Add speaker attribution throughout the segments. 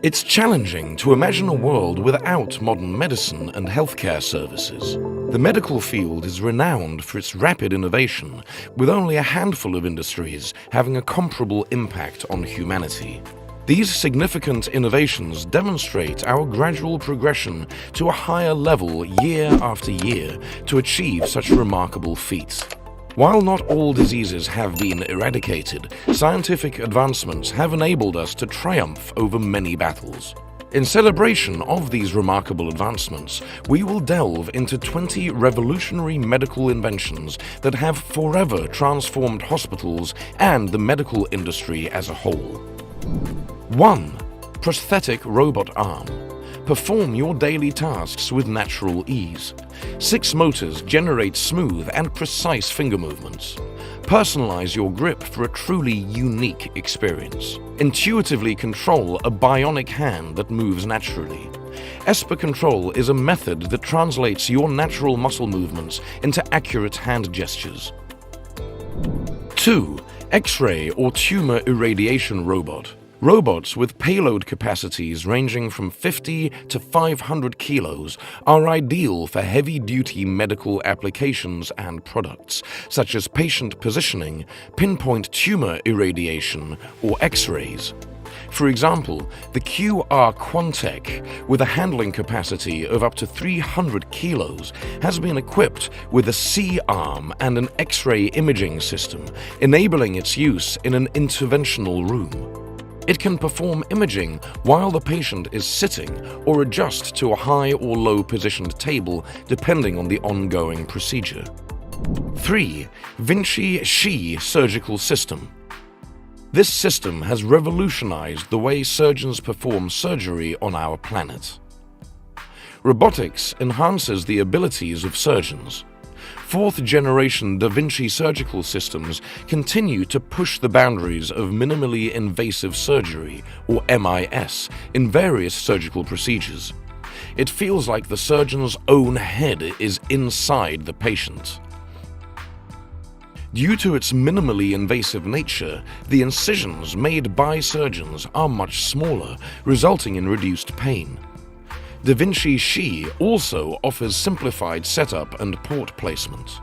Speaker 1: It's challenging to imagine a world without modern medicine and healthcare services. The medical field is renowned for its rapid innovation, with only a handful of industries having a comparable impact on humanity. These significant innovations demonstrate our gradual progression to a higher level year after year to achieve such remarkable feats. While not all diseases have been eradicated, scientific advancements have enabled us to triumph over many battles. In celebration of these remarkable advancements, we will delve into 20 revolutionary medical inventions that have forever transformed hospitals and the medical industry as a whole. 1. Prosthetic robot arm. Perform your daily tasks with natural ease. 6 motors generate smooth and precise finger movements. Personalize your grip for a truly unique experience. Intuitively control a bionic hand that moves naturally. Esper Control is a method that translates your natural muscle movements into accurate hand gestures. 2. X-ray or tumor irradiation robot. Robots with payload capacities ranging from 50 to 500 kilos are ideal for heavy-duty medical applications and products, such as patient positioning, pinpoint tumor irradiation, or X-rays. For example, the QR Quantec, with a handling capacity of up to 300 kilos, has been equipped with a C-arm and an X-ray imaging system, enabling its use in an interventional room. It can perform imaging while the patient is sitting or adjust to a high or low positioned table depending on the ongoing procedure. 3. Vinci surgical system. This system has revolutionized the way surgeons perform surgery on our planet. Robotics enhances the abilities of surgeons. 4th-generation Da Vinci surgical systems continue to push the boundaries of minimally invasive surgery, or MIS, in various surgical procedures. It feels like the surgeon's own head is inside the patient. Due to its minimally invasive nature, the incisions made by surgeons are much smaller, resulting in reduced pain. Da Vinci also offers simplified setup and port placement.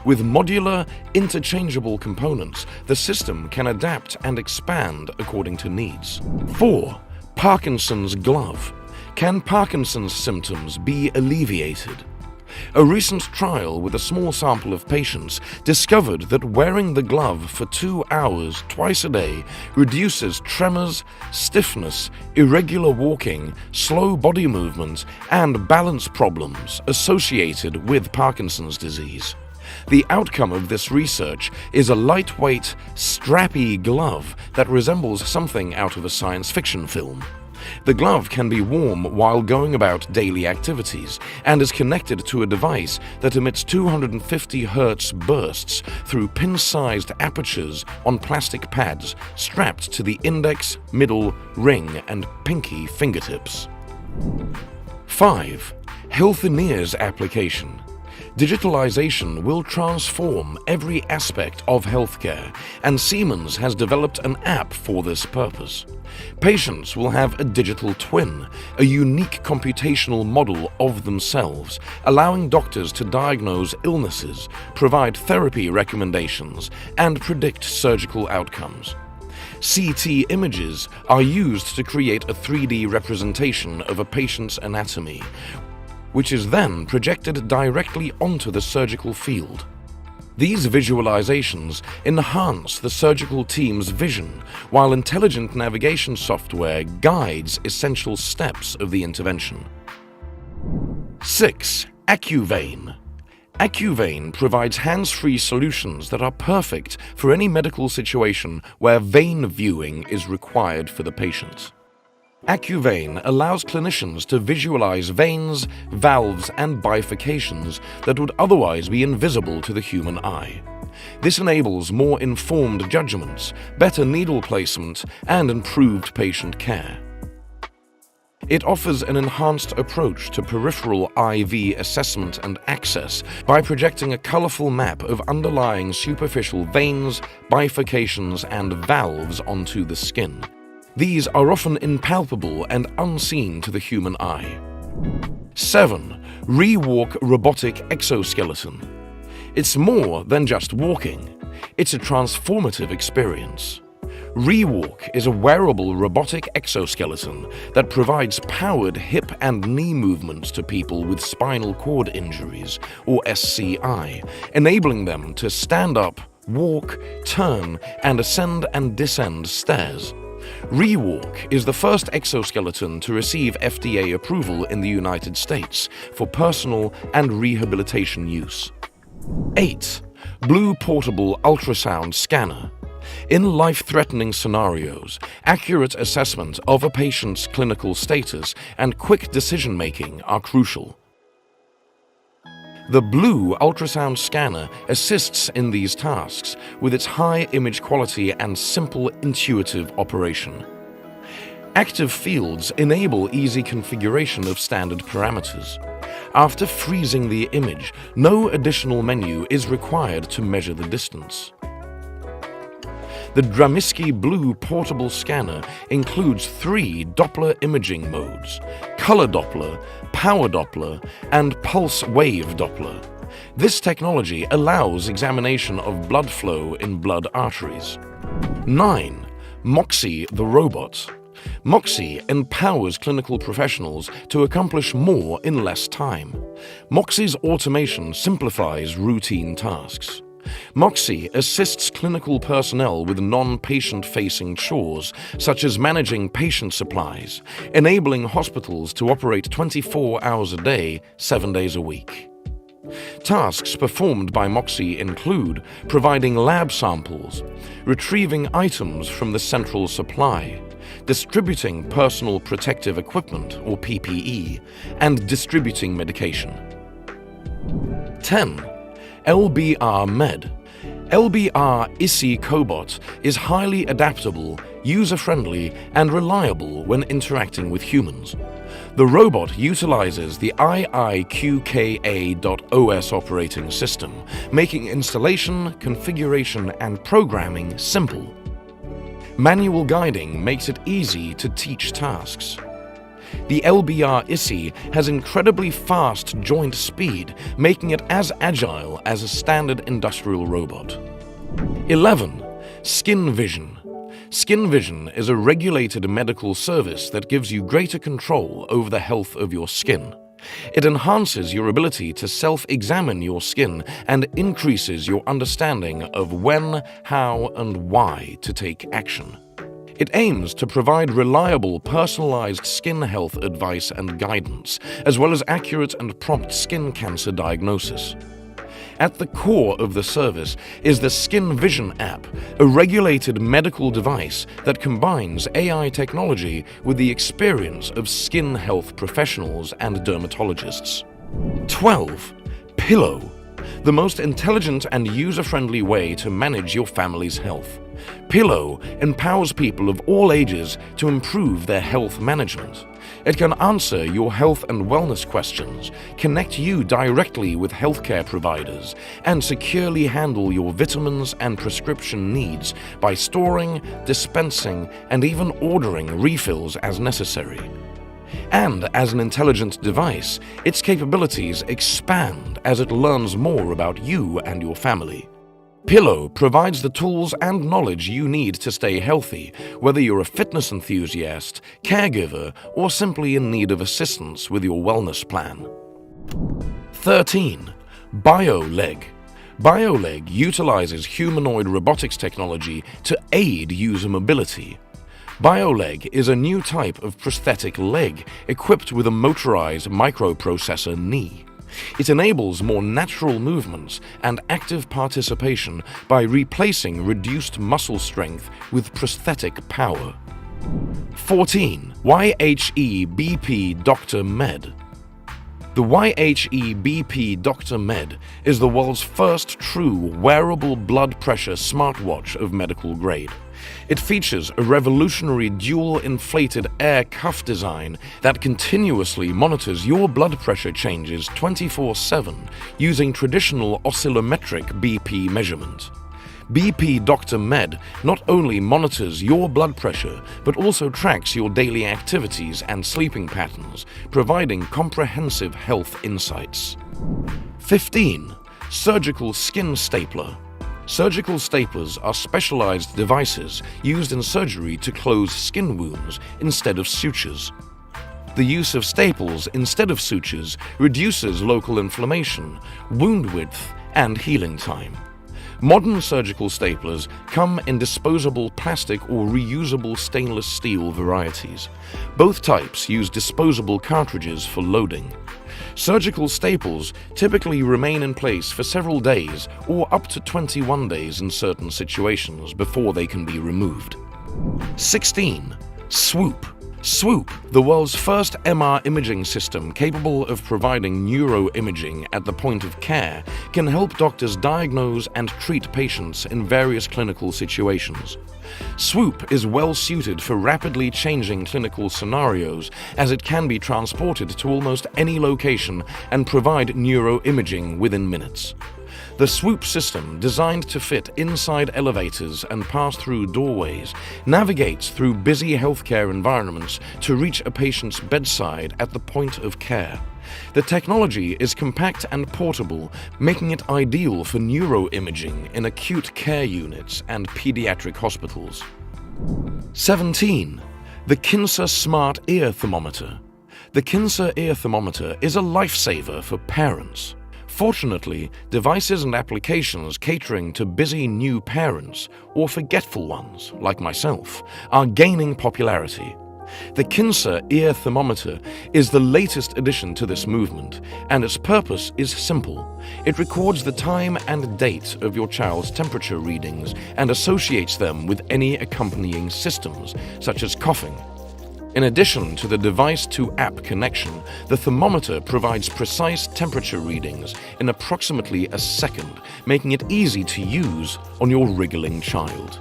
Speaker 1: With modular, interchangeable components, the system can adapt and expand according to needs. 4. Parkinson's glove. Can Parkinson's symptoms be alleviated? A recent trial with a small sample of patients discovered that wearing the glove for 2 hours twice a day reduces tremors, stiffness, irregular walking, slow body movement, and balance problems associated with Parkinson's disease. The outcome of this research is a lightweight, strappy glove that resembles something out of a science fiction film. The glove can be worn while going about daily activities and is connected to a device that emits 250 Hz bursts through pin-sized apertures on plastic pads strapped to the index, middle, ring, and pinky fingertips. 5. Healthineers application. Digitalization will transform every aspect of healthcare, and Siemens has developed an app for this purpose. Patients will have a digital twin, a unique computational model of themselves, allowing doctors to diagnose illnesses, provide therapy recommendations, and predict surgical outcomes. CT images are used to create a 3D representation of a patient's anatomy, which is then projected directly onto the surgical field. These visualizations enhance the surgical team's vision, while intelligent navigation software guides essential steps of the intervention. 6. AccuVein. AccuVein provides hands-free solutions that are perfect for any medical situation where vein viewing is required for the patient. AccuVein allows clinicians to visualize veins, valves, and bifurcations that would otherwise be invisible to the human eye. This enables more informed judgments, better needle placement, and improved patient care. It offers an enhanced approach to peripheral IV assessment and access by projecting a colorful map of underlying superficial veins, bifurcations, and valves onto the skin. These are often impalpable and unseen to the human eye. 7. Rewalk robotic exoskeleton. It's more than just walking. It's a transformative experience. Rewalk is a wearable robotic exoskeleton that provides powered hip and knee movements to people with spinal cord injuries, or SCI, enabling them to stand up, walk, turn, and ascend and descend stairs. Rewalk is the first exoskeleton to receive FDA approval in the United States for personal and rehabilitation use. 8. Blue Portable Ultrasound Scanner. In life-threatening scenarios, accurate assessment of a patient's clinical status and quick decision-making are crucial. The Blue Ultrasound Scanner assists in these tasks with its high image quality and simple, intuitive operation. Active fields enable easy configuration of standard parameters. After freezing the image, no additional menu is required to measure the distance. The Dramisky Blue Portable Scanner includes 3 Doppler imaging modes: color Doppler, power Doppler, and pulse wave Doppler. This technology allows examination of blood flow in blood arteries. 9. Moxie the Robot. Moxie empowers clinical professionals to accomplish more in less time. Moxie's automation simplifies routine tasks. Moxie assists clinical personnel with non-patient-facing chores, such as managing patient supplies, enabling hospitals to operate 24 hours a day, 7 days a week. Tasks performed by Moxie include providing lab samples, retrieving items from the central supply, distributing personal protective equipment, or PPE, and distributing medication. 10. LBR Med. LBR ISI Cobot is highly adaptable, user-friendly, and reliable when interacting with humans. The robot utilizes the IIQKA.OS operating system, making installation, configuration, and programming simple. Manual guiding makes it easy to teach tasks. The LBR ISI has incredibly fast joint speed, making it as agile as a standard industrial robot. 11. Skin Vision. Skin Vision is a regulated medical service that gives you greater control over the health of your skin. It enhances your ability to self-examine your skin and increases your understanding of when, how, and why to take action. It aims to provide reliable, personalized skin health advice and guidance, as well as accurate and prompt skin cancer diagnosis. At the core of the service is the Skin Vision app, a regulated medical device that combines AI technology with the experience of skin health professionals and dermatologists. 12. Pillow. The most intelligent and user-friendly way to manage your family's health. Pillow empowers people of all ages to improve their health management. It can answer your health and wellness questions, connect you directly with healthcare providers, and securely handle your vitamins and prescription needs by storing, dispensing, and even ordering refills as necessary. And as an intelligent device, its capabilities expand as it learns more about you and your family. Pillow provides the tools and knowledge you need to stay healthy, whether you're a fitness enthusiast, caregiver, or simply in need of assistance with your wellness plan. 13. BioLeg. BioLeg utilizes humanoid robotics technology to aid user mobility. BioLeg is a new type of prosthetic leg equipped with a motorized microprocessor knee. It enables more natural movements and active participation by replacing reduced muscle strength with prosthetic power. 14. YHE-BP Dr. Med. The YHE-BP Dr. Med is the world's first true wearable blood pressure smartwatch of medical grade. It features a revolutionary dual-inflated air cuff design that continuously monitors your blood pressure changes 24/7 using traditional oscillometric BP measurement. BP Dr. Med not only monitors your blood pressure, but also tracks your daily activities and sleeping patterns, providing comprehensive health insights. 15. Surgical skin stapler. Surgical staplers are specialized devices used in surgery to close skin wounds instead of sutures. The use of staples instead of sutures reduces local inflammation, wound width, and healing time. Modern surgical staplers come in disposable plastic or reusable stainless steel varieties. Both types use disposable cartridges for loading. Surgical staples typically remain in place for several days or up to 21 days in certain situations before they can be removed. 16. Swoop. Swoop, the world's first MR imaging system capable of providing neuroimaging at the point of care, can help doctors diagnose and treat patients in various clinical situations. Swoop is well suited for rapidly changing clinical scenarios, as it can be transported to almost any location and provide neuroimaging within minutes. The Swoop system, designed to fit inside elevators and pass through doorways, navigates through busy healthcare environments to reach a patient's bedside at the point of care. The technology is compact and portable, making it ideal for neuroimaging in acute care units and pediatric hospitals. 17. The Kinsa Smart Ear Thermometer. The Kinsa Ear Thermometer is a lifesaver for parents. Fortunately, devices and applications catering to busy new parents or forgetful ones, like myself, are gaining popularity. The Kinsa Ear Thermometer is the latest addition to this movement, and its purpose is simple. It records the time and date of your child's temperature readings and associates them with any accompanying systems, such as coughing. In addition to the device-to-app connection, the thermometer provides precise temperature readings in approximately a second, making it easy to use on your wriggling child.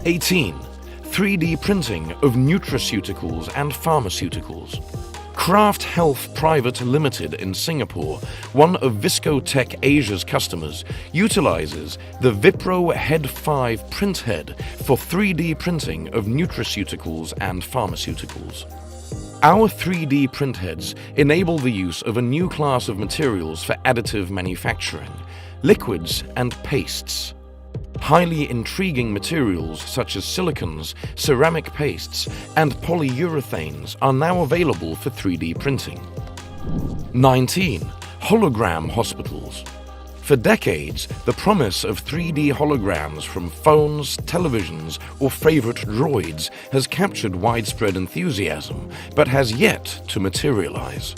Speaker 1: 18. 3D printing of nutraceuticals and pharmaceuticals. Kraft Health Private Limited in Singapore, one of Viscotech Asia's customers, utilizes the Vipro Head 5 printhead for 3D printing of nutraceuticals and pharmaceuticals. Our 3D printheads enable the use of a new class of materials for additive manufacturing, liquids and pastes. Highly intriguing materials such as silicons, ceramic pastes, and polyurethanes are now available for 3D printing. 19. Hologram hospitals. For decades, the promise of 3D holograms from phones, televisions, or favorite droids has captured widespread enthusiasm, but has yet to materialize.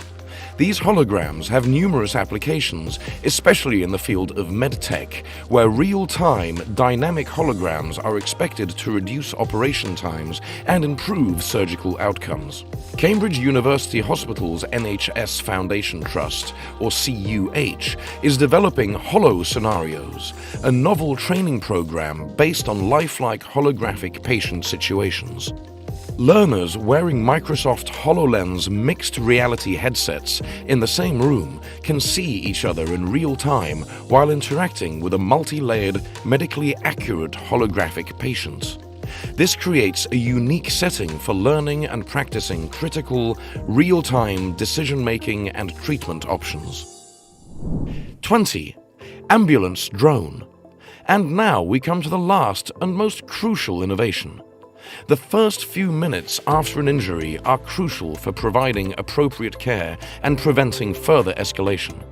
Speaker 1: These holograms have numerous applications, especially in the field of medtech, where real-time, dynamic holograms are expected to reduce operation times and improve surgical outcomes. Cambridge University Hospital's NHS Foundation Trust, or CUH, is developing Holo Scenarios, a novel training program based on lifelike holographic patient situations. Learners wearing Microsoft HoloLens mixed reality headsets in the same room can see each other in real time while interacting with a multi-layered, medically accurate holographic patient. This creates a unique setting for learning and practicing critical, real-time decision-making and treatment options. 20. Ambulance drone. And now we come to the last and most crucial innovation. The first few minutes after an injury are crucial for providing appropriate care and preventing further escalation.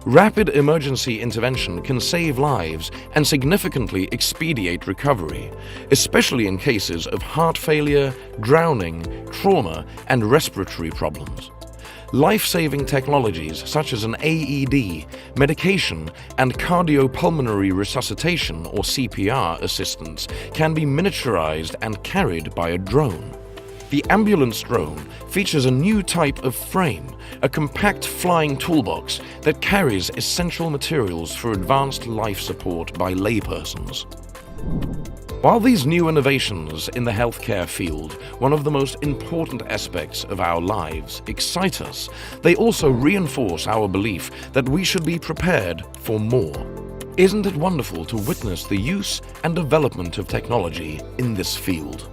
Speaker 1: Rapid emergency intervention can save lives and significantly expedite recovery, especially in cases of heart failure, drowning, trauma, and respiratory problems. Life-saving technologies such as an AED, medication, and cardiopulmonary resuscitation or CPR assistance can be miniaturized and carried by a drone. The ambulance drone features a new type of frame, a compact flying toolbox that carries essential materials for advanced life support by laypersons. While these new innovations in the healthcare field, one of the most important aspects of our lives, excite us, they also reinforce our belief that we should be prepared for more. Isn't it wonderful to witness the use and development of technology in this field?